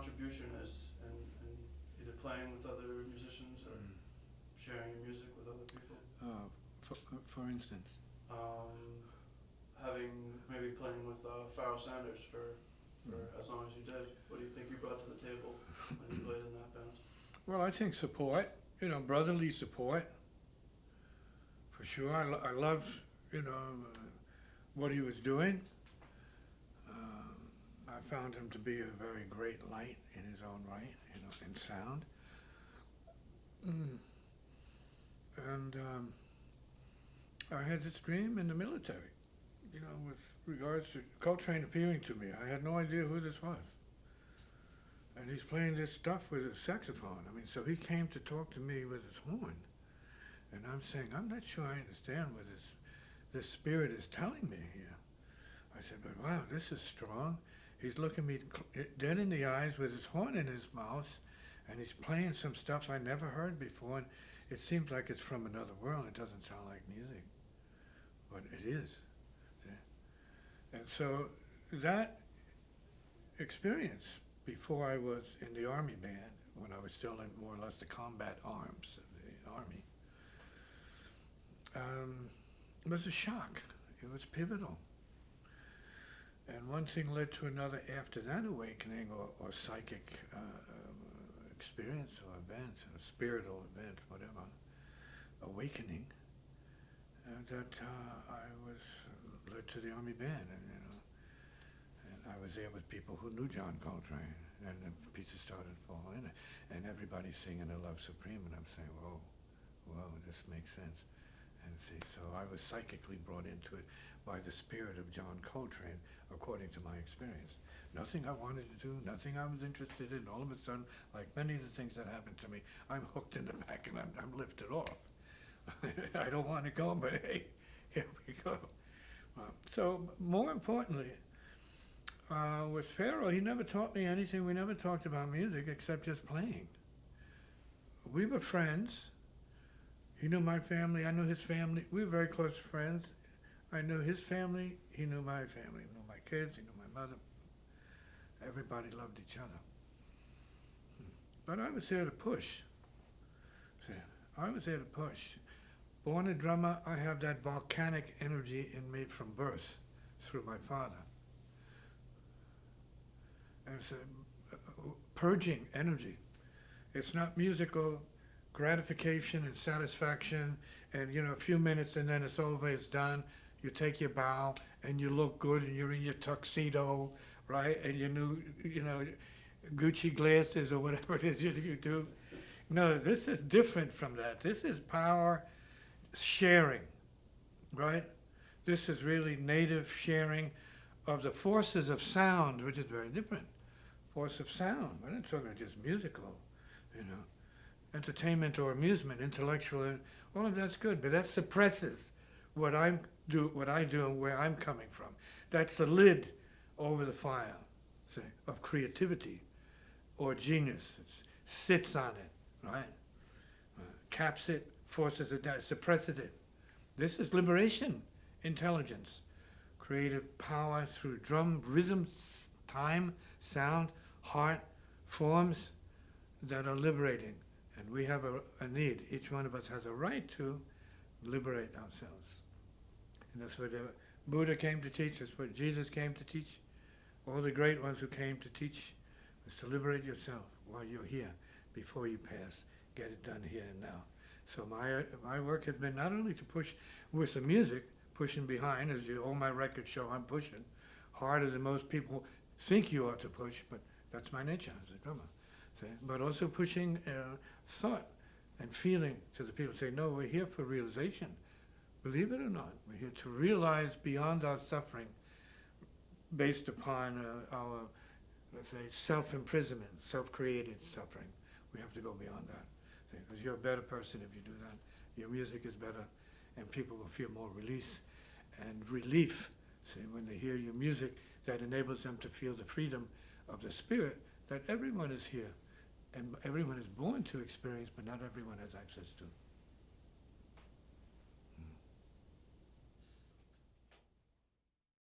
contribution is in either playing with other musicians or sharing your music with other people? For instance? Having maybe playing with Pharoah Sanders for as long as you did. What do you think you brought to the table when you played in that band? Well, I think support, brotherly support, for sure. I loved, what he was doing. I found him to be a very great light in his own right, in sound. And I had this dream in the military, with regards to Coltrane appearing to me. I had no idea who this was. And he's playing this stuff with a saxophone. So he came to talk to me with his horn. And I'm saying, I'm not sure I understand what this spirit is telling me here. I said, but wow, this is strong. He's looking me dead in the eyes with his horn in his mouth, and he's playing some stuff I never heard before, and it seems like it's from another world. It doesn't sound like music, but it is. And so that experience, before I was in the Army band, when I was still in more or less the combat arms of the Army, was a shock. It was pivotal. And one thing led to another after that awakening or psychic experience or event, or spiritual event, whatever, awakening, that I was led to the Army band, and I was there with people who knew John Coltrane, and the pieces started falling, and everybody singing "A Love Supreme," and I'm saying, whoa, this makes sense. And see, so I was psychically brought into it by the spirit of John Coltrane, according to my experience. Nothing I wanted to do, nothing I was interested in. All of a sudden, like many of the things that happened to me, I'm hooked in the back and I'm lifted off. I don't want to go, but hey, here we go. So more importantly, with Pharoah, he never taught me anything. We never talked about music except just playing. We were friends. He knew my family, I knew his family. We were very close friends. I knew his family, he knew my family. He knew my kids, he knew my mother. Everybody loved each other. But I was there to push. See, I was there to push. Born a drummer, I have that volcanic energy in me from birth, through my father. And it's a purging energy. It's not musical gratification and satisfaction and a few minutes and then it's over, it's done. You take your bow and you look good and you're in your tuxedo, right? And your new, Gucci glasses or whatever it is you do. No, this is different from that. This is power sharing, right? This is really native sharing of the forces of sound, which is very different. Force of sound. We're not talking just musical, entertainment or amusement, intellectual, all of that's good, but that suppresses what I do and where I'm coming from. That's the lid over the fire, say, of creativity or genius. It sits on it, right? Caps it, forces it down, suppresses it. This is liberation, intelligence, creative power through drum, rhythm, time, sound, heart, forms that are liberating. And we have a need. Each one of us has a right to liberate ourselves. And that's what the Buddha came to teach. That's what Jesus came to teach. All the great ones who came to teach was to liberate yourself while you're here, before you pass. Get it done here and now. So my work has been not only to push with the music, pushing behind, as all my records show, I'm pushing harder than most people think you ought to push, but that's my nature as a drummer. But also pushing thought and feeling to the people. Say, no, we're here for realization. Believe it or not, we're here to realize beyond our suffering based upon our, let's say, self-imprisonment, self-created suffering. We have to go beyond that. Because you're a better person if you do that. Your music is better, and people will feel more release and relief, see, when they hear your music, that enables them to feel the freedom of the spirit that everyone is here. And everyone is born to experience, but not everyone has access to.